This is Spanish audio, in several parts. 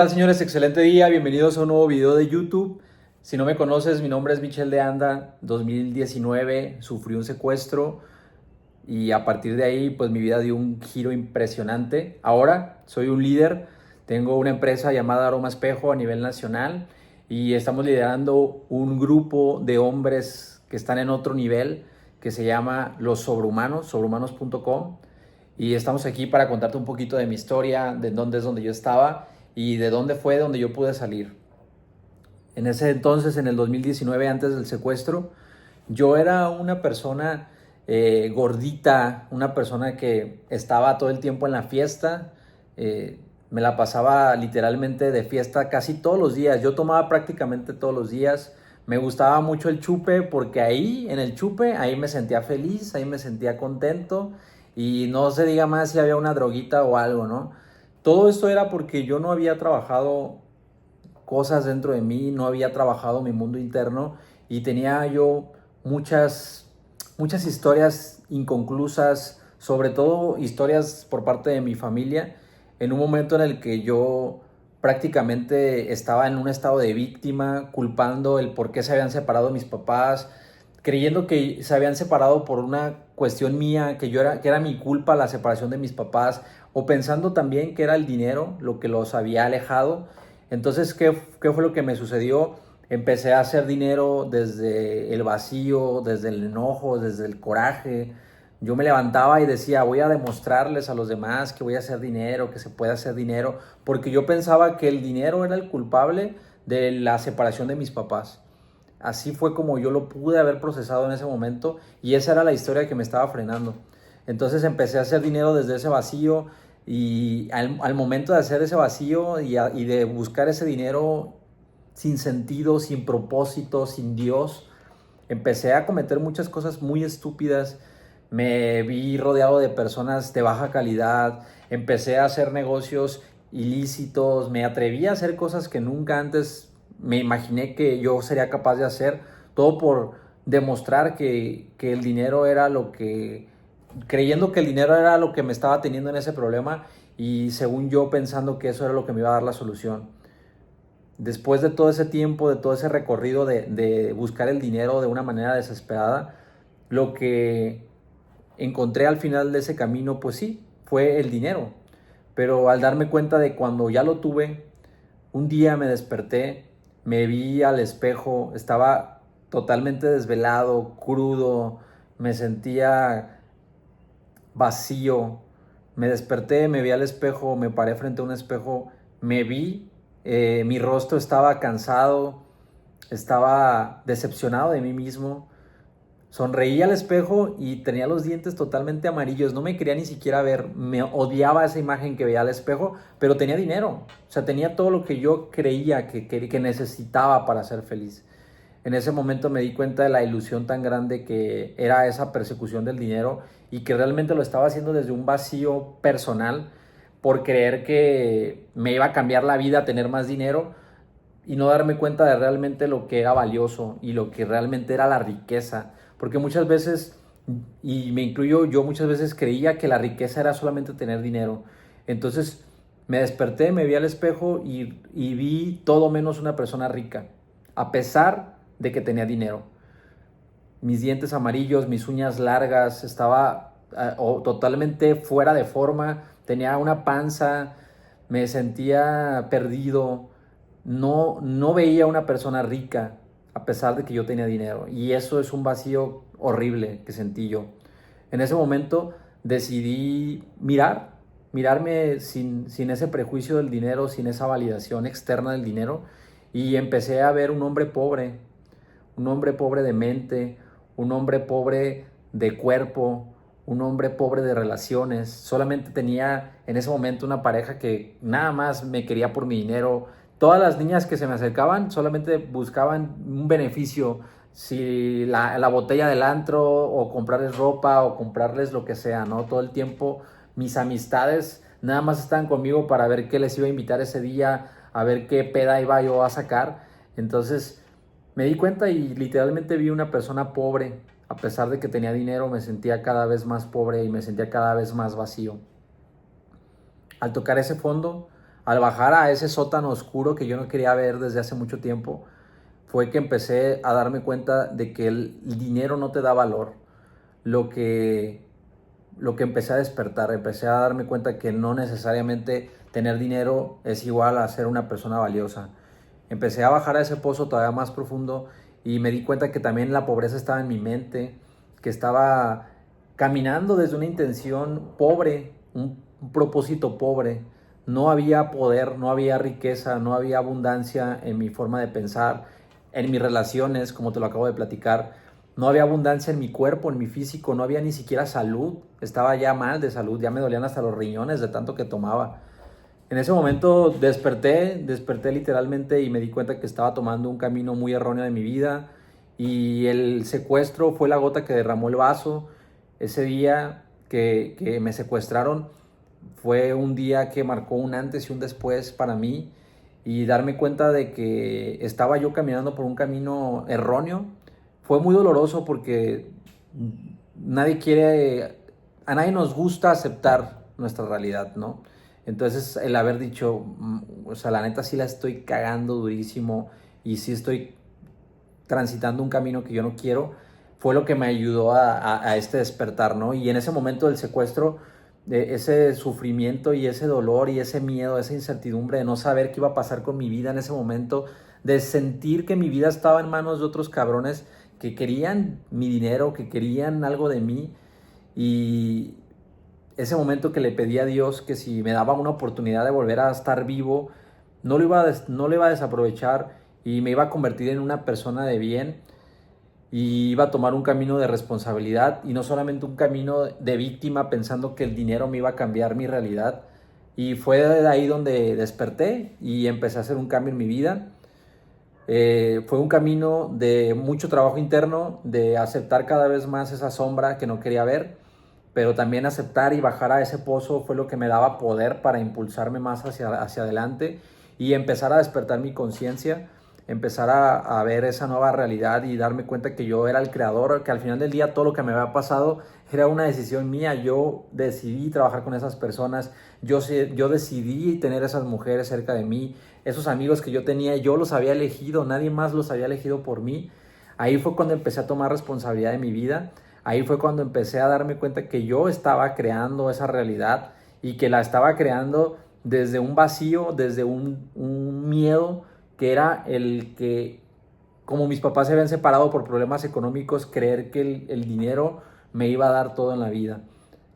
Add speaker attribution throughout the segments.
Speaker 1: Hola señores, excelente día, bienvenidos a un nuevo video de YouTube. Si no me conoces, mi nombre es Michel de Anda. 2019 sufrí un secuestro y a partir de ahí pues mi vida dio un giro impresionante. Ahora soy un líder, tengo una empresa llamada Aroma Espejo a nivel nacional y estamos liderando un grupo de hombres que están en otro nivel que se llama Los Sobrehumanos, sobrehumanos.com, y estamos aquí para contarte un poquito de mi historia, de dónde es donde yo estaba y de dónde fue donde yo pude salir. En ese entonces, en el 2019, antes del secuestro, yo era una persona gordita, una persona que estaba todo el tiempo en la fiesta. Me la pasaba literalmente de fiesta casi todos los días. Yo tomaba prácticamente todos los días. Me gustaba mucho el chupe porque ahí, en el chupe, ahí me sentía feliz, ahí me sentía contento. Y no se diga más si había una droguita o algo, ¿no? Todo esto era porque yo no había trabajado cosas dentro de mí, no había trabajado mi mundo interno y tenía yo muchas historias inconclusas, sobre todo historias por parte de mi familia, en un momento en el que yo prácticamente estaba en un estado de víctima, culpando el por qué se habían separado mis papás, creyendo que se habían separado por una cuestión mía, que era mi culpa la separación de mis papás, o pensando también que era el dinero lo que los había alejado. Entonces, ¿qué fue lo que me sucedió? Empecé a hacer dinero desde el vacío, desde el enojo, desde el coraje. Yo me levantaba y decía, voy a demostrarles a los demás que voy a hacer dinero, que se puede hacer dinero, porque yo pensaba que el dinero era el culpable de la separación de mis papás. Así fue como yo lo pude haber procesado en ese momento y esa era la historia que me estaba frenando. Entonces empecé a hacer dinero desde ese vacío y al momento de hacer ese vacío y de buscar ese dinero sin sentido, sin propósito, sin Dios, empecé a cometer muchas cosas muy estúpidas. Me vi rodeado de personas de baja calidad, empecé a hacer negocios ilícitos, me atreví a hacer cosas que nunca antes me imaginé que yo sería capaz de hacer, todo por demostrar que el dinero era lo que, creyendo que el dinero era lo que me estaba teniendo en ese problema y según yo pensando que eso era lo que me iba a dar la solución. Después de todo ese tiempo, de todo ese recorrido de buscar el dinero de una manera desesperada, lo que encontré al final de ese camino, pues sí, fue el dinero. Pero al darme cuenta de cuando ya lo tuve, un día me desperté, me vi al espejo, estaba totalmente desvelado, crudo, me sentía vacío. Me desperté, me vi al espejo, me paré frente a un espejo, me vi, mi rostro estaba cansado, estaba decepcionado de mí mismo. Sonreí al espejo y tenía los dientes totalmente amarillos, no me quería ni siquiera ver, me odiaba esa imagen que veía al espejo, pero tenía dinero, o sea, tenía todo lo que yo creía que necesitaba para ser feliz. En ese momento me di cuenta de la ilusión tan grande que era esa persecución del dinero y que realmente lo estaba haciendo desde un vacío personal por creer que me iba a cambiar la vida tener más dinero y no darme cuenta de realmente lo que era valioso y lo que realmente era la riqueza. Porque muchas veces, y me incluyo yo, muchas veces creía que la riqueza era solamente tener dinero. Entonces me desperté, me vi al espejo y vi todo menos una persona rica, a pesar de que tenía dinero. Mis dientes amarillos, mis uñas largas, estaba totalmente fuera de forma, tenía una panza, me sentía perdido, no veía una persona rica a pesar de que yo tenía dinero. Y eso es un vacío horrible que sentí yo. En ese momento decidí mirarme sin ese prejuicio del dinero, sin esa validación externa del dinero. Y empecé a ver un hombre pobre de mente, un hombre pobre de cuerpo, un hombre pobre de relaciones. Solamente tenía en ese momento una pareja que nada más me quería por mi dinero. Todas las niñas que se me acercaban solamente buscaban un beneficio, si la botella del antro o comprarles ropa o comprarles lo que sea, ¿no? Todo el tiempo mis amistades nada más estaban conmigo para ver qué les iba a invitar ese día, a ver qué peda iba yo a sacar. Entonces me di cuenta y literalmente vi una persona pobre. A pesar de que tenía dinero, me sentía cada vez más pobre y me sentía cada vez más vacío. Al tocar ese fondo, al bajar a ese sótano oscuro que yo no quería ver desde hace mucho tiempo, fue que empecé a darme cuenta de que el dinero no te da valor. Lo que, lo que empecé a darme cuenta que no necesariamente tener dinero es igual a ser una persona valiosa. Empecé a bajar a ese pozo todavía más profundo y me di cuenta que también la pobreza estaba en mi mente, que estaba caminando desde una intención pobre, un propósito pobre. No había poder, no había riqueza, no había abundancia en mi forma de pensar, en mis relaciones, como te lo acabo de platicar. No había abundancia en mi cuerpo, en mi físico, no había ni siquiera salud. Estaba ya mal de salud, ya me dolían hasta los riñones de tanto que tomaba. En ese momento desperté literalmente y me di cuenta que estaba tomando un camino muy erróneo de mi vida y el secuestro fue la gota que derramó el vaso. Ese día que me secuestraron fue un día que marcó un antes y un después para mí y darme cuenta de que estaba yo caminando por un camino erróneo. Fue muy doloroso porque nadie quiere, a nadie nos gusta aceptar nuestra realidad, ¿no? Entonces el haber dicho, o sea, la neta sí la estoy cagando durísimo y sí estoy transitando un camino que yo no quiero, fue lo que me ayudó a este despertar, ¿no? Y en ese momento del secuestro, de ese sufrimiento y ese dolor y ese miedo, esa incertidumbre de no saber qué iba a pasar con mi vida en ese momento, de sentir que mi vida estaba en manos de otros cabrones que querían mi dinero, que querían algo de mí, y ese momento que le pedí a Dios que si me daba una oportunidad de volver a estar vivo, no lo iba a desaprovechar y me iba a convertir en una persona de bien y iba a tomar un camino de responsabilidad y no solamente un camino de víctima pensando que el dinero me iba a cambiar mi realidad. Y fue de ahí donde desperté y empecé a hacer un cambio en mi vida. Fue un camino de mucho trabajo interno, de aceptar cada vez más esa sombra que no quería ver, pero también aceptar y bajar a ese pozo fue lo que me daba poder para impulsarme más hacia adelante y empezar a despertar mi conciencia, empezar a ver esa nueva realidad y darme cuenta que yo era el creador, que al final del día todo lo que me había pasado era una decisión mía. Yo decidí trabajar con esas personas, yo decidí tener esas mujeres cerca de mí, esos amigos que yo tenía, yo los había elegido, nadie más los había elegido por mí. Ahí fue cuando empecé a tomar responsabilidad de mi vida. Ahí fue cuando empecé a darme cuenta que yo estaba creando esa realidad y que la estaba creando desde un vacío, desde un miedo que era el que, como mis papás se habían separado por problemas económicos, creer que el dinero me iba a dar todo en la vida.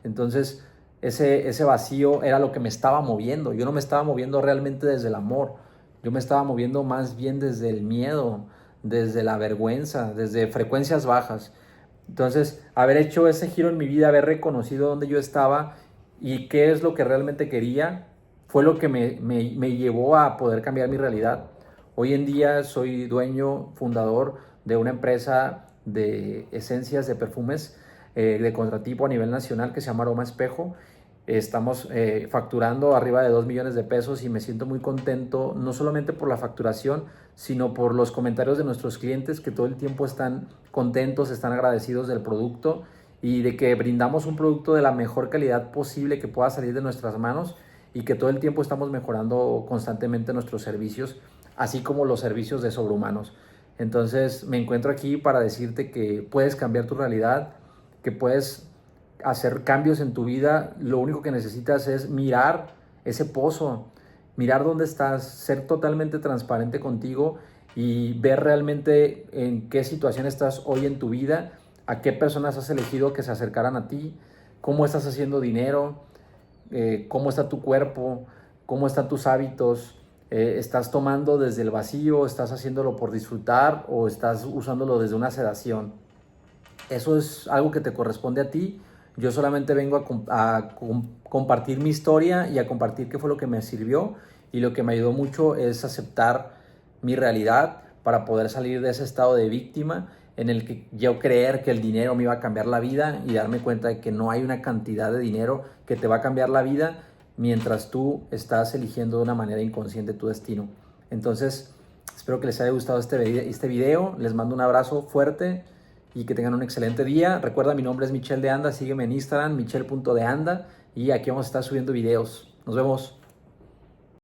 Speaker 1: Entonces, ese vacío era lo que me estaba moviendo. Yo no me estaba moviendo realmente desde el amor. Yo me estaba moviendo más bien desde el miedo, desde la vergüenza, desde frecuencias bajas. Entonces, haber hecho ese giro en mi vida, haber reconocido dónde yo estaba y qué es lo que realmente quería, fue lo que me llevó a poder cambiar mi realidad. Hoy en día soy dueño, fundador de una empresa de esencias de perfumes de contratipo a nivel nacional que se llama Aroma Espejo. Estamos facturando arriba de 2 millones de pesos y me siento muy contento, no solamente por la facturación, sino por los comentarios de nuestros clientes que todo el tiempo están contentos, están agradecidos del producto y de que brindamos un producto de la mejor calidad posible que pueda salir de nuestras manos y que todo el tiempo estamos mejorando constantemente nuestros servicios, así como los servicios de sobrehumanos. Entonces me encuentro aquí para decirte que puedes cambiar tu realidad, que puedes hacer cambios en tu vida. Lo único que necesitas es mirar ese pozo, mirar dónde estás, ser totalmente transparente contigo y ver realmente en qué situación estás hoy en tu vida, a qué personas has elegido que se acercaran a ti, cómo estás haciendo dinero, cómo está tu cuerpo, cómo están tus hábitos. ¿Estás tomando desde el vacío, estás haciéndolo por disfrutar o estás usándolo desde una sedación? Eso es algo que te corresponde a ti. Yo solamente vengo a compartir mi historia y a compartir qué fue lo que me sirvió, y lo que me ayudó mucho es aceptar mi realidad para poder salir de ese estado de víctima en el que yo creer que el dinero me iba a cambiar la vida y darme cuenta de que no hay una cantidad de dinero que te va a cambiar la vida mientras tú estás eligiendo de una manera inconsciente tu destino. Entonces, espero que les haya gustado este video. Les mando un abrazo fuerte y que tengan un excelente día. Recuerda, mi nombre es Michel de Anda, sígueme en Instagram, michel.deanda, y aquí vamos a estar subiendo videos. Nos vemos.